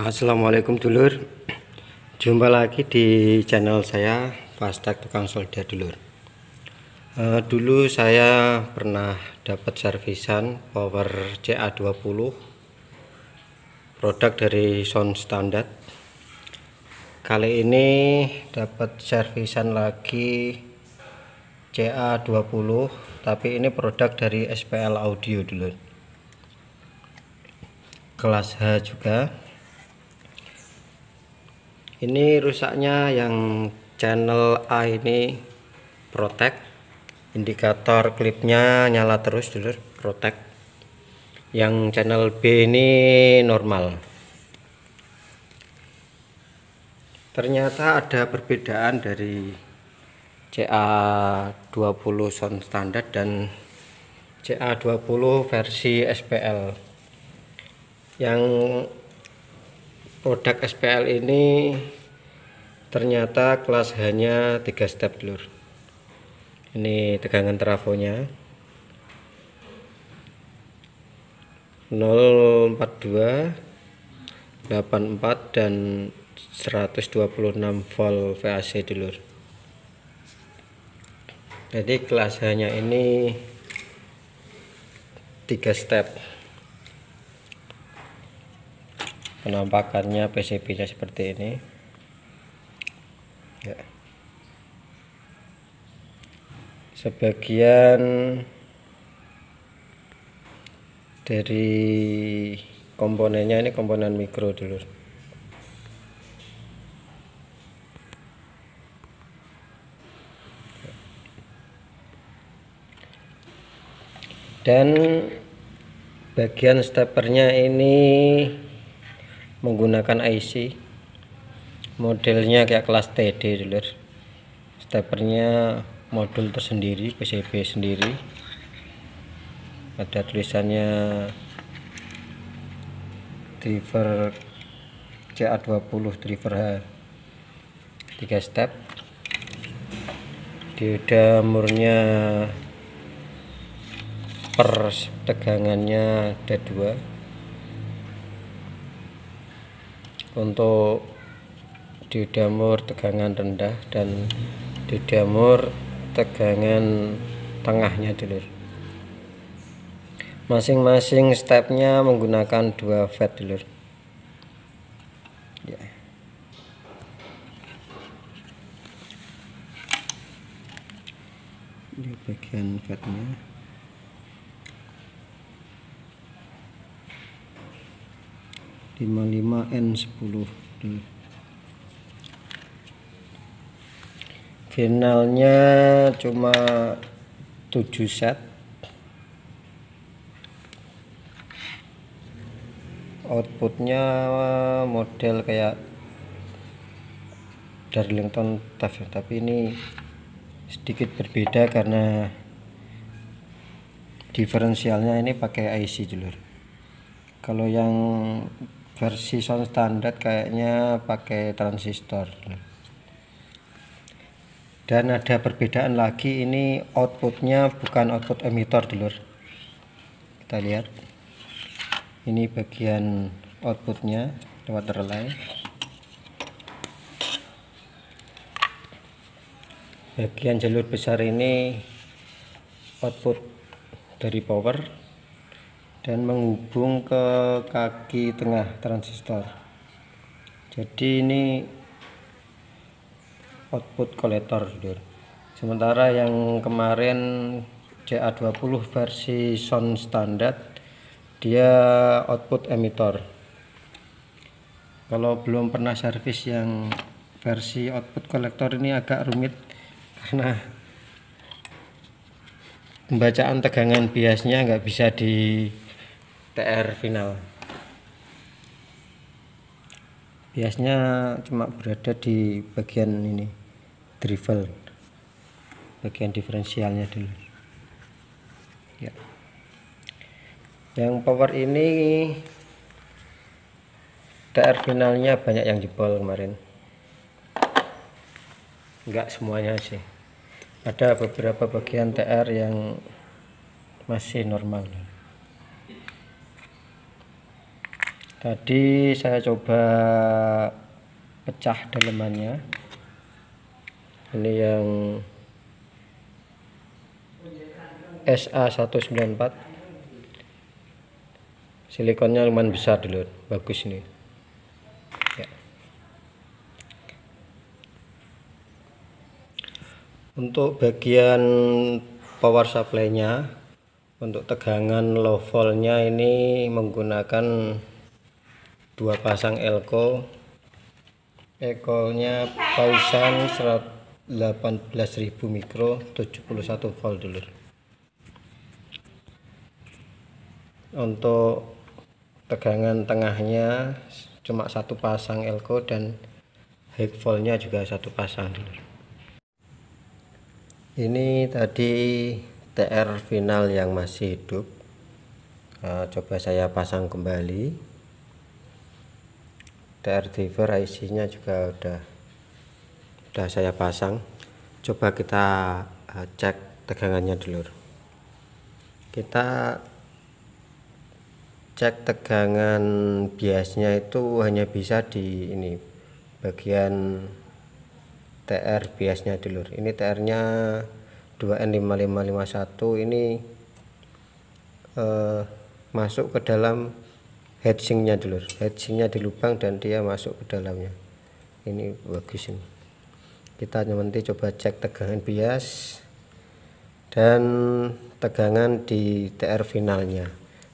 Assalamualaikum dulur, jumpa lagi di channel saya Fastek Tukang Solder dulur. Dulu saya pernah dapat servisan power CA20 produk dari Sound Standard. Kali ini dapat servisan lagi CA20, tapi ini produk dari SPL Audio dulur, kelas H juga. Ini rusaknya yang channel A ini protek, indikator klipnya nyala terus dulur, protek. Yang channel B ini normal. Ternyata ada perbedaan dari CA20 Sound Standard dan CA20 versi SPL. Yang produk SPL ini ternyata kelas hanya 3 step dulur. Ini tegangan trafonya 042, 84 dan 126 volt VAC dulur. Jadi kelas hanya ini 3 step. Penampakannya PCB-nya seperti ini ya. Sebagian dari komponennya ini komponen mikro dulur. Dan bagian stepernya ini menggunakan IC modelnya kayak kelas TD dulur. Stepernya modul tersendiri, PCB sendiri, ada tulisannya driver CA20 driver H, 3 step. Dioda murnya per tegangannya ada 2. Untuk dioda mur tegangan rendah dan dioda mur tegangan tengahnya dulur. Masing-masing stepnya menggunakan 2 watt dulur ya. Ini bagian wattnya. N10 finalnya cuma 7 set. Outputnya model kayak Darlington TAF, tapi ini sedikit berbeda karena diferensialnya ini pakai IC dulur. Kalau yang versi Sound Standard kayaknya pakai transistor. Dan ada perbedaan lagi, ini outputnya bukan output emitor dulur. Kita lihat, ini bagian outputnya lewat relay. Bagian jalur besar ini output dari power dan menghubung ke kaki tengah transistor. Jadi ini output kolektor dulur. Sementara yang kemarin CA20 versi Sound Standard dia output emitor. Kalau belum pernah servis yang versi output kolektor ini agak rumit karena pembacaan tegangan biasnya nggak bisa di TR final. Biasnya cuma berada di bagian ini, drivel, bagian diferensialnya dulu ya. Yang power ini TR finalnya banyak yang jebol kemarin, enggak semuanya sih, ada beberapa bagian TR yang masih normal. Tadi saya coba pecah dalemannya. Ini yang SA194. Silikonnya lumayan besar dulu, bagus ini. Ya. Untuk bagian power supply-nya, untuk tegangan low volt-nya ini menggunakan 2 pasang elko. Ekolnya Pausan 18.000 mikro 71 volt dulu. Untuk tegangan tengahnya cuma 1 pasang elko dan high voltnya juga 1 pasang dulu. Ini tadi TR final yang masih hidup. Coba saya pasang kembali. TR driver IC-nya juga udah saya pasang. Coba kita cek tegangannya dulu. Kita cek tegangan biasnya itu hanya bisa di ini bagian TR biasnya dulu. Ini TR-nya 2N5551. Ini masuk ke dalam heatsinknya dulu. Heatsinknya di lubang dan dia masuk ke dalamnya. Ini bagus ini. Kita nanti coba cek tegangan bias dan tegangan di TR finalnya.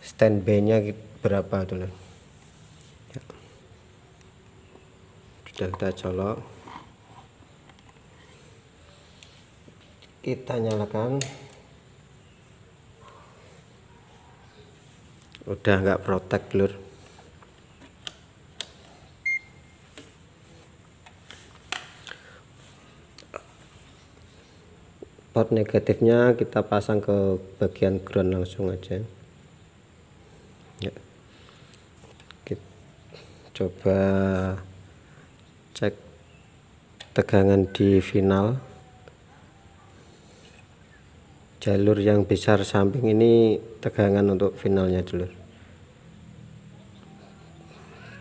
Standby-nya berapa dulu. Ya. Sudah kita colok. Kita nyalakan. Udah nggak protek lur. Port negatifnya kita pasang ke bagian ground langsung aja ya. Kita coba cek tegangan di final. Jalur yang besar samping ini tegangan untuk finalnya dulu.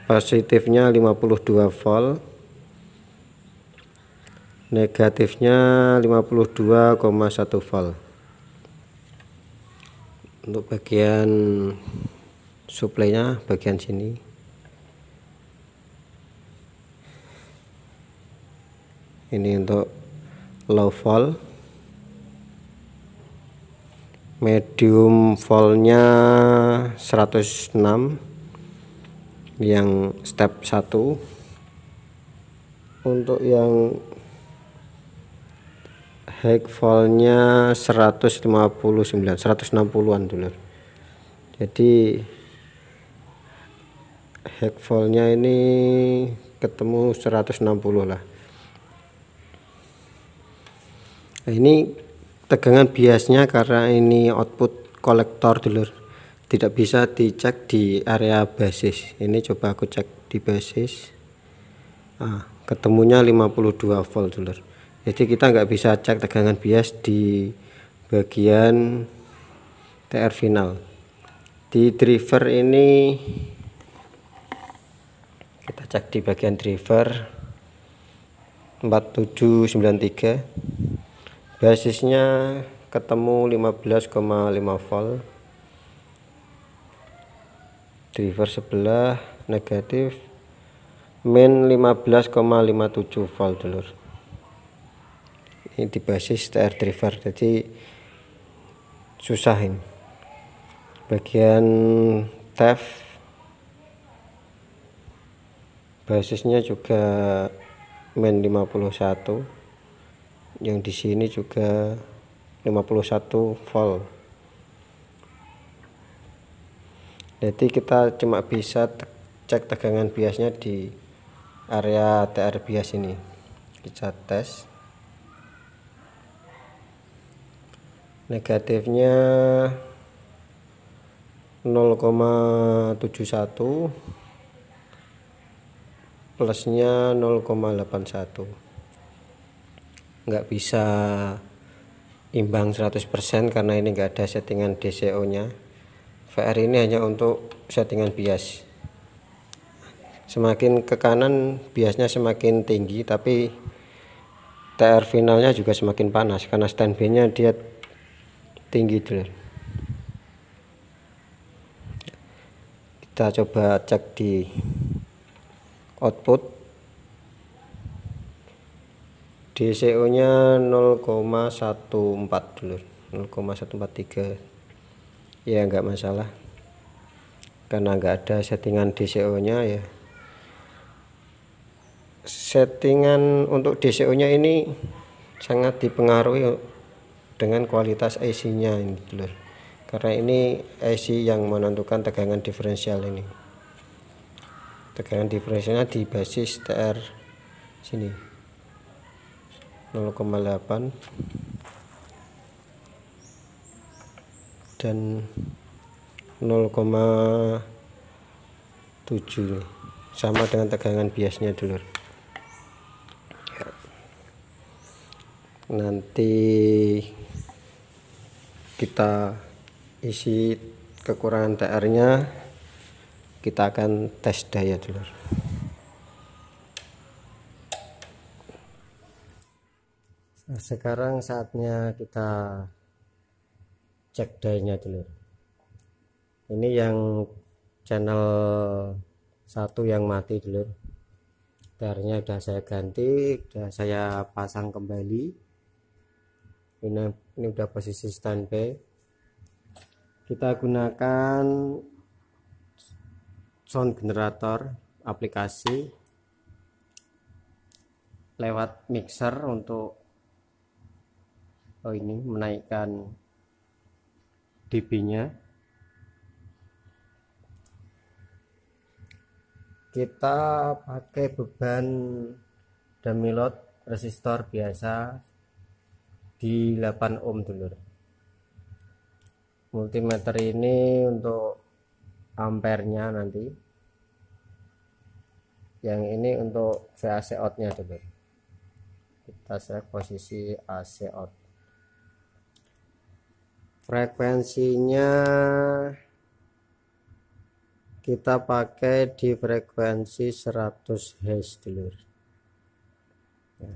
Positifnya 52 volt, negatifnya 52,1 volt. Untuk bagian suplainya bagian sini. Ini untuk low volt. Medium voltnya 106 yang step 1. Untuk yang high voltnya 160-an dulu. Jadi high voltnya ini ketemu 160 lah. Nah, ini tegangan biasnya karena ini output kolektor dulu, tidak bisa dicek di area basis. Ini coba aku cek di basis, ketemunya 52 volt dulu. Jadi kita nggak bisa cek tegangan bias di bagian TR final. Di driver ini kita cek di bagian driver 4793. Basisnya ketemu 15,5 volt. Driver sebelah negatif, min 15,57 volt dulu. Ini di basis TR driver, jadi susah ini. Bagian TEF basisnya juga min 51. Yang di sini juga 51 volt. Jadi kita cuma bisa cek tegangan biasnya di area TR bias ini. Kita tes. Negatifnya 0,71, plusnya 0,81. Nggak bisa imbang 100% karena ini nggak ada settingan DCO nya. VR ini hanya untuk settingan bias. Semakin ke kanan biasnya semakin tinggi, tapi TR finalnya juga semakin panas karena standby nya dia tinggi dulu. Kita coba cek di output. DCO nya 0,14 dulu, 0,143. Ya nggak masalah karena nggak ada settingan DCO nya ya. Settingan untuk DCO nya ini sangat dipengaruhi dengan kualitas IC nya ini dulu, karena ini IC yang menentukan tegangan diferensial. Ini tegangan diferensialnya di basis TR sini 0,8 dan 0,7 sama dengan tegangan biasnya dulu. Nanti kita isi kekurangan TR nya, kita akan tes daya dulu. Nah, sekarang saatnya kita cek dayanya dulu. Ini yang channel 1 yang mati dulu. TR-nya udah saya ganti, udah saya pasang kembali. Ini udah posisi standby. Kita gunakan sound generator aplikasi lewat mixer untuk ini menaikkan dB-nya. Kita pakai beban dummy load resistor biasa di 8 ohm dulu. Multimeter ini untuk ampernya nanti, yang ini untuk VAC out nya dulu. Kita select posisi AC out. Frekuensinya kita pakai di frekuensi 100 Hz dulu ya.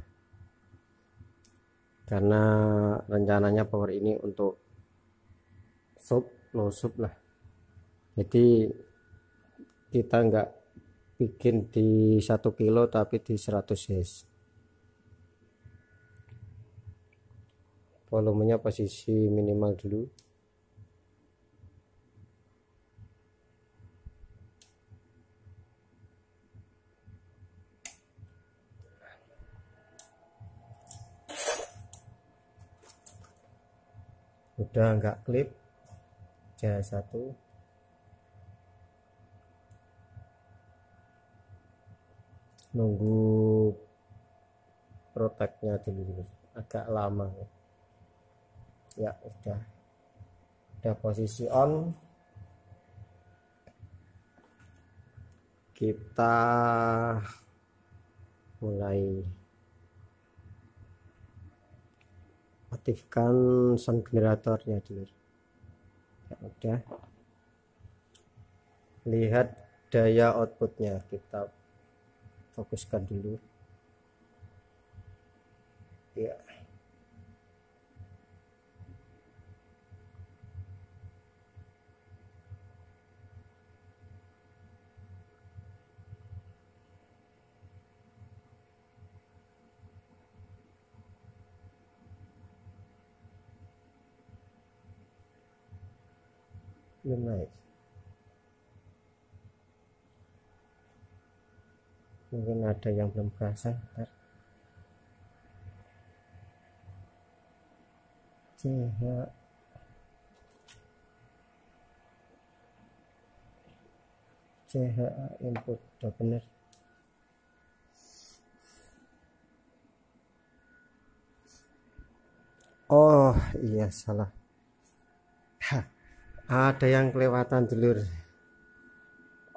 Karena rencananya power ini untuk low sub lah, jadi kita nggak bikin di 1 kilo tapi di 100 Hz. Volumenya posisi minimal dulu. Udah nggak klip CH1, nunggu protectnya dulu, agak lama ya. Udah posisi on. Kita mulai aktifkan sound generatornya dulu ya. Udah, lihat daya outputnya, kita fokuskan dulu ya. Belum naik, mungkin ada yang belum berasa. CH input udah bener. Oh iya, salah. Ada yang kelewatan dulur,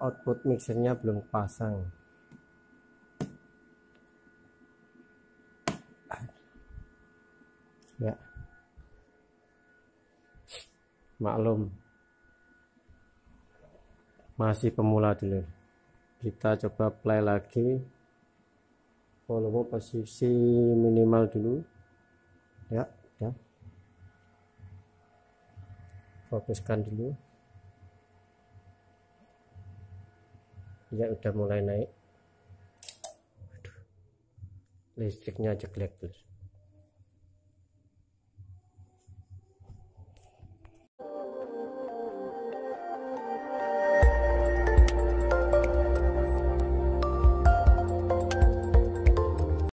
output mixernya belum pasang ya, maklum masih pemula dulu. Kita coba play lagi, volume posisi minimal dulu ya. Fokuskan dulu ya, udah mulai naik. Listriknya jelek.